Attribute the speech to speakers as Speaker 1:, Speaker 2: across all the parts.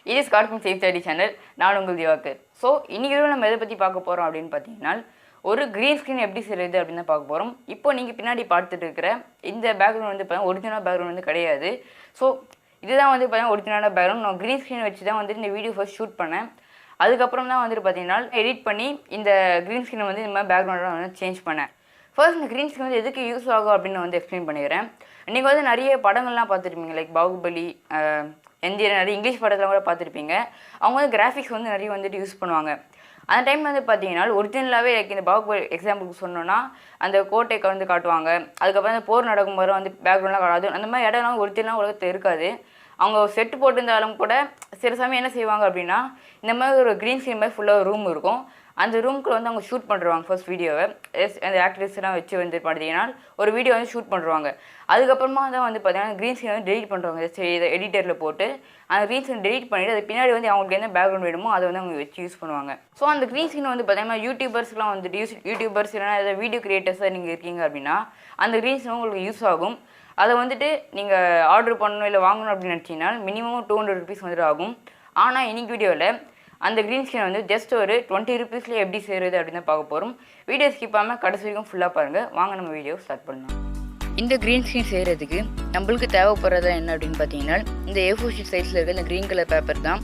Speaker 1: இது is cartoon safe study channel. நான் உங்கள் திவாகர். ஸோ இன்றைக்கி நம்ம எதை பற்றி பார்க்க போகிறோம் அப்படின்னு பார்த்தீங்கன்னா, ஒரு க்ரீன் ஸ்க்ரீன் எப்படி செய்கிறது அப்படின்னு தான் பார்க்க போகிறோம். இப்போ நீங்கள் பின்னாடி பார்த்துட்டு இருக்கிற இந்த பேக்ரவுண்ட் வந்து பார்த்தீங்கன்னா ஒரிஜினல் பேக்ரவுண்ட் வந்து கிடையாது. ஸோ இதுதான் வந்து பார்த்தீங்கன்னா ஒரிஜினலான பேக்ரவுண்ட். நான் க்ரீன் ஸ்க்ரீன் வச்சு தான் வந்துட்டு இந்த வீடியோ ஃபர்ஸ்ட் ஷூட் பண்ணேன். அதுக்கப்புறம் தான் வந்துட்டு பார்த்தீங்கன்னா எடிட் பண்ணி இந்த க்ரீன் ஸ்க்ரீனை வந்து இந்த மாதிரி பேக்ரவுண்டை வந்து சேஞ்ச் பண்ணேன். ஃபர்ஸ்ட் இந்த க்ரீன் ஸ்க்ரீன் வந்து எதுக்கு யூஸ் ஆகும் அப்படின்னு வந்து எக்ஸ்பிளைன் பண்ணிக்கிறேன். இன்றைக்கி வந்து நிறைய படங்கள்லாம் பார்த்துருப்பீங்க, லைக் பாகுபலி, இந்திய நிறைய இங்கிலீஷ் படத்தில் கூட பார்த்துருப்பீங்க. அவங்க வந்து கிராஃபிக்ஸ் வந்து நிறைய வந்துட்டு யூஸ் பண்ணுவாங்க. அந்த டைம் வந்து பார்த்தீங்கன்னா ஒரிஜினலாகவே லைக் இந்த பாகுபலி எக்ஸாம்பிளுக்கு சொன்னோன்னா அந்த கோட்டைக்கு வந்து காட்டுவாங்க. அதுக்கப்புறம் அந்த போர் நடக்கும்போது வந்து பேக்ரவுண்ட்லாம் காட்டாது. அந்த மாதிரி இடம்லாம் ஒரிஜினலாக உலகத்தில் இருக்காது. அவங்க செட்டு போட்டிருந்தாலும் கூட சில சமயம் என்ன செய்வாங்க அப்படின்னா, இந்த மாதிரி ஒரு க்ரீன் ஸ்க்ரீன் மாதிரி ஃபுல்லாக ரூம் இருக்கும். அந்த ரூமுக்கு வந்து அவங்க ஷூட் பண்ணுறாங்க ஃபர்ஸ்ட் வீடியோவை. அந்த ஆக்ட்ரஸ்லாம் வச்சு வந்து பார்த்தீங்கன்னா ஒரு வீடியோ வந்து ஷூட் பண்ணுறாங்க. அதுக்கப்புறமா தான் வந்து பார்த்தீங்கன்னா க்ரீன் ஸ்க்ரீன் வந்து டெலிட் பண்ணுறாங்க. இதை எடிட்டரில் போட்டு அந்த க்ரீன் ஸ்க்ரீன் டெலிட் பண்ணிவிட்டு அது பின்னாடி வந்து அவங்களுக்கு என்ன பேக்ரவுண்ட் வேணுமோ அதை வந்து அவங்க வச்சு யூஸ் பண்ணுவாங்க. ஸோ அந்த க்ரீன் ஸ்க்ரீன் வந்து பார்த்தீங்கன்னா யூடியூபர்ஸ்லாம் வந்துட்டு யூடியூபர்ஸ் இல்லைனா ஏதாவது வீடியோ கிரியேட்டர்ஸாக நீங்கள் இருக்கீங்க அப்படின்னா அந்த க்ரீன் ஸ்க்ரீன் உங்களுக்கு யூஸ் ஆகும். அதை வந்துட்டு நீங்கள் ஆர்டர் பண்ணணும் இல்லை வாங்கணும் அப்படின்னு நினச்சிங்கன்னா மினிமம் 200 rupees வந்துட்டு ஆகும். ஆனால் இன்னைக்கு வீடியோவில் அந்த க்ரீன் ஸ்க்ரீன் வந்து ஜஸ்ட் ஒரு 20 rupeesலேயே எப்படி செய்கிறது அப்படின்னு பார்க்க போகிறோம். வீடியோ ஸ்கிப் பண்ணாமல் கடைசி வரைக்கும் ஃபுல்லாக பாருங்கள். வாங்க நம்ம வீடியோ ஸ்டார்ட் பண்ணலாம். இந்த க்ரீன் ஸ்க்ரீன் செய்கிறதுக்கு நம்மளுக்கு தேவைப்படுறதா என்ன அப்படின்னு பார்த்தீங்கன்னா, இந்த A4 ஷீட் சைஸில் இருக்க இந்த க்ரீன் கலர் பேப்பர் தான்.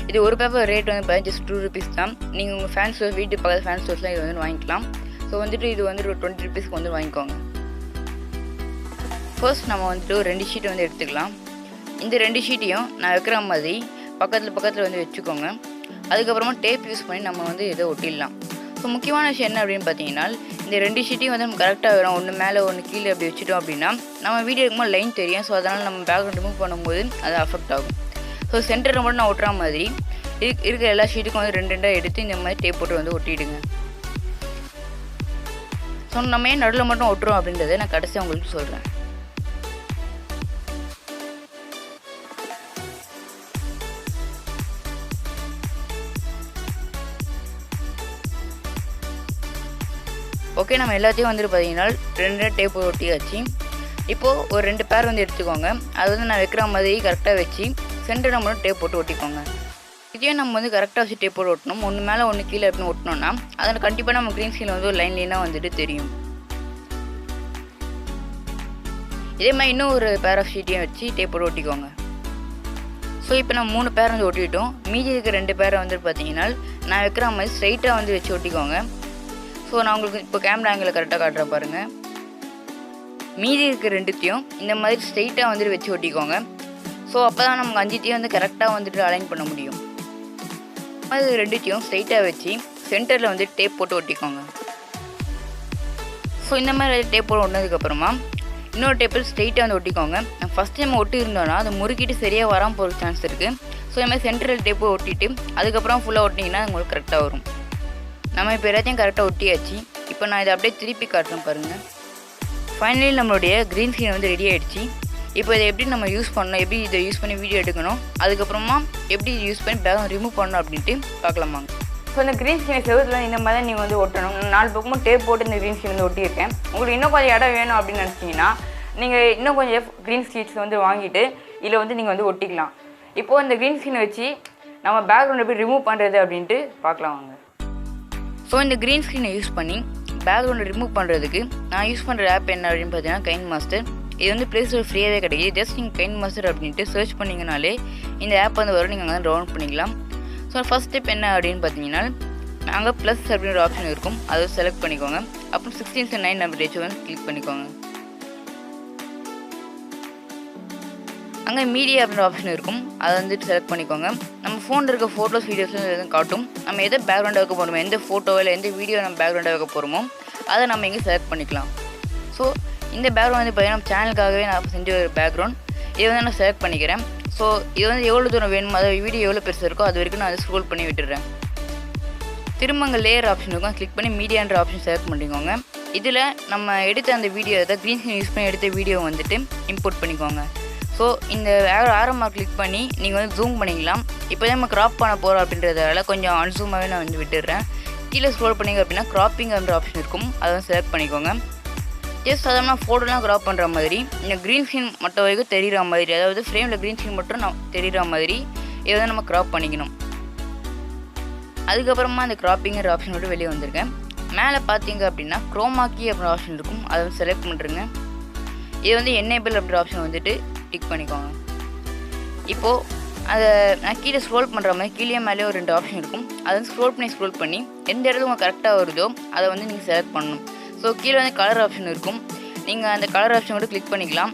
Speaker 1: இது ஒரு பேப்பர் ரேட் வந்து பார்த்தீங்கன்னா ஜஸ்ட் 2 rupees தான். நீங்கள் உங்கள் ஃபேன் ஸ்டோர்ஸ் வீட்டு பக்கத்தில் ஃபேன் ஸ்டோர்ஸ்லாம் இது வந்து வாங்கிக்கலாம். ஸோ வந்துட்டு இது வந்து ஒரு 20 rupeesக்கு வந்து வாங்கிக்கோங்க. ஃபர்ஸ்ட் நம்ம வந்துட்டு ஒரு 2 ஷீட் வந்து எடுத்துக்கலாம். இந்த 2 ஷீட்டையும் நான் வைக்கிற மாதிரி பக்கத்தில் வந்து வச்சுக்கோங்க. அதுக்கப்புறமா டேப் யூஸ் பண்ணி நம்ம வந்து இதை ஒட்டிடலாம். ஸோ முக்கியமான விஷயம் என்ன அப்படின்னு பார்த்தீங்கன்னா, இந்த 2 ஷீட்டையும் வந்து நம்ம கரெக்டாக வரும். ஒன்று மேலே ஒன்று கீழே அப்படி வச்சுட்டோம் அப்படின்னா நம்ம வீடியோ இருக்கும்போது லைன் தெரியும். ஸோ அதனால் நம்ம பேக்ரவுண்ட் ரிமூவ் பண்ணும்போது அது அஃபெக்ட் ஆகும். ஸோ சென்டரில் மட்டும் நான் ஒட்டுற மாதிரி இருக்கிற எல்லா ஷீட்டுக்கும் வந்து 2 எடுத்து இந்த மாதிரி டேப் போட்டு வந்து ஒட்டிடுங்க. ஸோ நம்ம ஏன் நடுவில் மட்டும் ஒட்டுறோம் அப்படின்றத நான் கடைசியாக உங்களுக்கு சொல்கிறேன். ஓகே, நம்ம எல்லாத்தையும் வந்துட்டு பார்த்தீங்கன்னா 2 டேப் ஒட்டியாச்சு. இப்போது ஒரு 2 பேர் வந்து எடுத்துக்கோங்க. அது வந்து நான் வைக்கிற மாதிரி கரெக்டாக வச்சு சென்டரில் மட்டும் டேப் போட்டு ஒட்டிக்கோங்க. இதையும் நம்ம வந்து கரெக்டாக வச்சு டேப் போட்டு ஒட்டணும். ஒன்று மேலே ஒன்று கீழே அப்படின்னு ஒட்டினோன்னா அதில் கண்டிப்பாக நம்ம க்ரீன் ஸ்க்ரீனில் வந்து ஒரு லைனாக வந்துட்டு தெரியும். இதே மாதிரி இன்னும் ஒரு பேர் ஆஃப் ஷீட்டையும் வச்சு டேப் போட்டு ஒட்டிக்கோங்க. ஸோ இப்போ நம்ம 3 பேர் வந்து ஒட்டிட்டோம். மீதி இருக்கிற 2 பேரை வந்துட்டு பார்த்தீங்கன்னா நான் வைக்கிற மாதிரி ஸ்ட்ரைட்டாக வந்து வச்சு ஒட்டிக்கோங்க. ஸோ நான் உங்களுக்கு இப்போ கேமரா ஆங்கிள் கரெக்டாக காட்டுறேன் பாருங்கள். மீதி இருக்கிற 2த்தையும் இந்த மாதிரி ஸ்ட்ரைட்டாக வந்துட்டு வச்சு ஒட்டிக்கோங்க. ஸோ அப்போ தான் நமக்கு 5த்தையும் வந்து கரெக்டாக வந்துட்டு அலைன் பண்ண முடியும். அது 2த்தையும் ஸ்ட்ரைட்டாக வச்சு சென்டரில் வந்து டேப் போட்டு ஒட்டிக்கோங்க. ஸோ இந்த மாதிரி டேப் போட்டு ஒட்டினதுக்கப்புறமா இன்னொரு டேப்பில் ஸ்ட்ரைட்டாக வந்து ஒட்டிக்கோங்க. ஃபஸ்ட் டைம் ஒட்டி இருந்தோன்னா அது முறுக்கிட்டு சரியாக வராமல் போகிற சான்ஸ் இருக்குது. ஸோ இந்த மாதிரி சென்டரில் டேப்பு ஒட்டிட்டு அதுக்கப்புறம் ஃபுல்லாக ஒட்டிங்கன்னா உங்களுக்கு கரெக்டாக வரும். நம்ம இப்போ எல்லாத்தையும் கரெக்டாக ஒட்டியாச்சு. இப்போ நான் இதை அப்படியே திருப்பி காட்டுறேன் பாருங்கள். ஃபைனலி நம்மளுடைய க்ரீன் ஸ்க்ரீன் வந்து ரெடி ஆகிடுச்சு. இப்போ இதை எப்படி நம்ம யூஸ் பண்ணணும், எப்படி இதை யூஸ் பண்ணி வீடியோ எடுக்கணும், அதுக்கப்புறமா எப்படி யூஸ் பண்ணி பேக்ரவுண்ட் ரிமூவ் பண்ணணும் அப்படின்ட்டு பார்க்கலாமாங்க. ஸோ இந்த க்ரீன் ஸ்க்ரீன் செவத்தில் இந்த மாதிரி நீங்கள் வந்து ஒட்டணும். 4 பக்கமும் டேப் போட்டு இந்த க்ரீன் ஸ்க்ரீன் வந்து ஒட்டியிருக்கேன். உங்களுக்கு இன்னும் கொஞ்சம் இடம் வேணும் அப்படின்னு நினச்சிங்கன்னா நீங்கள் இன்னும் கொஞ்சம் க்ரீன் ஸ்க்ரீன்ஸ் வந்து வாங்கிட்டு இதில் வந்து நீங்கள் வந்து ஒட்டிக்கலாம். இப்போது இந்த க்ரீன் ஸ்க்ரீனை வச்சு நம்ம பேக்ரவுண்ட் எப்படி ரிமூவ் பண்ணுறது அப்படின்ட்டு பார்க்கலாம் வாங்க. ஸோ இந்த க்ரீன் ஸ்க்ரீனை யூஸ் பண்ணி பேக்ரவுண்டை ரிமூவ் பண்ணுறதுக்கு நான் யூஸ் பண்ணுற ஆப் என்ன அப்படின்னு பார்த்தீங்கன்னா kinemaster. இது வந்து ப்ளே ஸ்டோர் ஃப்ரீயாகவே கிடைக்கிது. ஜஸ்ட் நீங்கள் kinemaster அப்படின்ட்டு சர்ச் பண்ணிங்கனாலே இந்த ஆப் வந்து வரும். நீங்கள் அங்கே டவுன்லோட் பண்ணிக்கலாம். ஸோ ஃபஸ்ட் ஸ்டெப் என்ன அப்படின்னு பார்த்தீங்கன்னா, அங்கே ப்ளஸ் அப்படின்ற ஆப்ஷன் இருக்கும். அதை செலக்ட் பண்ணிக்கோங்க. அப்புறம் 16:9 நம்பர் வந்து கிளிக் பண்ணிக்கோங்க. அங்கே மீடியா அப்படின்ற ஆப்ஷன் இருக்கும். அதை வந்துட்டு செலக்ட் பண்ணிக்கோங்க. நம்ம ஃபோனில் இருக்க ஃபோட்டோஸ் வீடியோஸ்லாம் எதுவும் காட்டும். நம்ம எதை பேக்ரவுண்டாக வைக்க போகிறோமோ, எந்த ஃபோட்டோவோ இல்லை எந்த வீடியோ நம்ம பேக்ரவுண்டாக வைக்க போகிறோமோ அதை நம்ம இங்கே செலக்ட் பண்ணிக்கலாம். ஸோ இந்த பேக்ரவுண்ட் வந்து பார்த்தீங்கன்னா நம்ம சேனலுக்காகவே நான் செஞ்ச ஒரு பேக்ரவுண்ட். இதை வந்து நான் செலக்ட் பண்ணிக்கிறேன். ஸோ இது வந்து எவ்வளோ தூரம் வேணுமோ, அதாவது வீடியோ எவ்வளோ பெருசாக இருக்கோ அது வரைக்கும் நான் அதை ஸ்க்ரோல் பண்ணி விட்டுடுறேன். திரும்ப அங்கே லேயர் ஆப்ஷன் இருக்கும். கிளிக் பண்ணி மீடியான்ற ஆப்ஷன் செலக்ட் பண்ணிக்கோங்க. இதில் நம்ம எடுத்த அந்த வீடியோ, அதாவது க்ரீன் ஸ்க்ரீன் யூஸ் பண்ணி எடுத்த வீடியோ வந்துட்டு இம்போர்ட் பண்ணிக்கோங்க. ஸோ இந்த ஆரமாக கிளிக் பண்ணி நீங்கள் வந்து ஜூம் பண்ணிக்கலாம். இப்போ தான் நம்ம க்ராப் பண்ண போகிறோம் அப்படின்றதால கொஞ்சம் அன்சூமாகவே நான் வந்து விட்டுடுறேன். கீழே ஸ்க்ரோல் பண்ணிங்க அப்படின்னா க்ராப்பிங் அப்படின்ற ஆப்ஷன் இருக்கும். அதை வந்து செலக்ட் பண்ணிக்கோங்க. ஜஸ்ட் சாதாரண ஃபோட்டோலாம் க்ராப் பண்ணுற மாதிரி இந்த க்ரீன் ஸ்க்ரீன் மட்டும் வரைக்கும் தெரிகிற மாதிரி, அதாவது ஃப்ரேமில் க்ரீன் ஸ்க்ரீன் மட்டும் நான் தெரிகிற மாதிரி இதை வந்து நம்ம க்ராப் பண்ணிக்கணும். அதுக்கப்புறமா அந்த க்ராப்பிங்கிற ஆப்ஷன் விட்டு வெளியே வந்திருக்கேன். மேலே பார்த்தீங்க அப்படின்னா க்ரோமாக்கி அப்படின்ற ஆப்ஷன் இருக்கும், அதை வந்து செலக்ட் பண்ணுறேங்க. இது வந்து என்னேபிள் அப்படின்ற ஆப்ஷன் வந்துட்டு டிக் பண்ணிக்கோங்க. இப்போது அதை நான் கீழே ஸ்க்ரோல் பண்ணுற மாதிரி கீழே மேலே ஒரு 2 ஆப்ஷன் இருக்கும், அதை வந்து ஸ்க்ரோல் பண்ணி எந்த இடத்துல உங்களுக்கு கரெக்டாக வருதோ அதை வந்து நீங்கள் செலக்ட் பண்ணணும். ஸோ கீழே வந்து கலர் ஆப்ஷன் இருக்கும், நீங்கள் அந்த கலர் ஆப்ஷன் கூட கிளிக் பண்ணிக்கலாம்.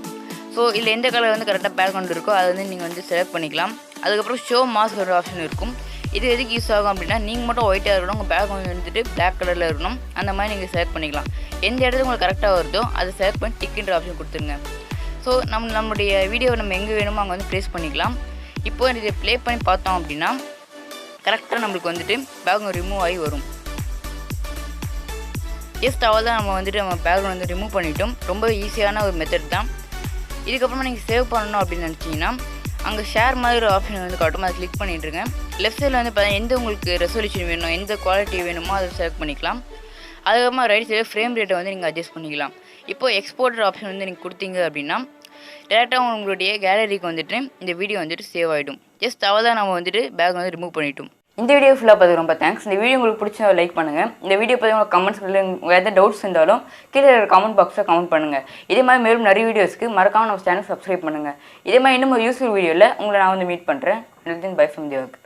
Speaker 1: ஸோ இதில் எந்த கலர் வந்து கரெக்டாக பேக்ரவுண்ட் இருக்கோ அதை வந்து நீங்கள் வந்து செலக்ட் பண்ணிக்கலாம். அதுக்கப்புறம் ஷோ மாஸ்க் ஒரு ஆப்ஷன் இருக்கும். இது எதுக்கு யூஸ் ஆகும் அப்படின்னா நீங்கள் மட்டும் ஒயிட்டாக இருக்கணும், உங்கள் பேக்ரவுண்ட் வந்துட்டு பிளாக் கலரில் இருக்கணும், அந்த மாதிரி நீங்கள் செலக்ட் பண்ணிக்கலாம். எந்த இடத்துல உங்களுக்கு கரெக்டாக வருதோ அதை செலக்ட் பண்ணி டிக்குன்ற ஆப்ஷன் கொடுத்துருங்க. ஸோ நம்மளுடைய வீடியோவை நம்ம எங்கே வேணுமோ அங்கே வந்து ப்ளேஸ் பண்ணிக்கலாம். இப்போ இதை ப்ளே பண்ணி பார்த்தோம் அப்படின்னா கரெக்டாக நம்மளுக்கு வந்துட்டு பேக்ரவுண்ட் ரிமூவ் ஆகி வரும். ஜஸ்ட் அவள் தான் நம்ம வந்துட்டு நம்ம பேக்ரவுண்ட் வந்து ரிமூவ் பண்ணிட்டோம். ரொம்ப ஈஸியான ஒரு மெத்தட் தான். இதுக்கப்புறமா நீங்கள் சேவ் பண்ணணும் அப்படின்னு நினச்சிங்கன்னா அங்கே ஷேர் மாதிரி ஒரு ஆப்ஷன் வந்து காட்டும், அதை கிளிக் பண்ணிட்டுருங்க. லெஃப்ட் சைடில் வந்து பார்த்தீங்கன்னா எந்த உங்களுக்கு ரெசல்யூஷன் வேணும், எந்த குவாலிட்டி வேணுமோ அதை செலக்ட் பண்ணிக்கலாம். அதுக்கப்புறமா ரைட் சைடில் ஃப்ரேம் ரேட்டை வந்து நீங்கள் அட்ஜஸ்ட் பண்ணிக்கலாம். இப்போது எக்ஸ்போர்ட்டர் ஆப்ஷன் வந்து நீங்கள் கொடுத்தீங்க அப்படின்னா டேரெக்டாக உங்களுடைய கேலரிக்கு வந்துட்டு இந்த வீடியோ வந்துட்டு சேவ் ஆகிடும். ஜஸ்ட் அவள் தான் நம்ம வந்துட்டு பேக் வந்து ரிமூவ் பண்ணிட்டோம். இந்த வீடியோ ஃபுல்லாக பார்த்து ரொம்ப தேங்க்ஸ். இந்த வீடியோ உங்களுக்கு பிடிச்சா லைக் பண்ணுங்கள். இந்த வீடியோ பற்றி உங்களுக்கு கமெண்ட்ஸில் எதாவது டவுட்ஸ் இருந்தாலும் கீழே கமெண்ட் பாக்ஸில் கமெண்ட் பண்ணுங்கள். இதே மாதிரி மேலும் நிறைய வீடியோஸ்க்கு மறக்காமல் நம்ம சேனல் சப்ஸ்கிரைப் பண்ணுங்கள். இதே மாதிரி இன்னும் ஒரு யூஸ்ஃபுல் வீடியோவில் உங்களை நான் வந்து மீட் பண்ணுறேன். Bye from Diwakar.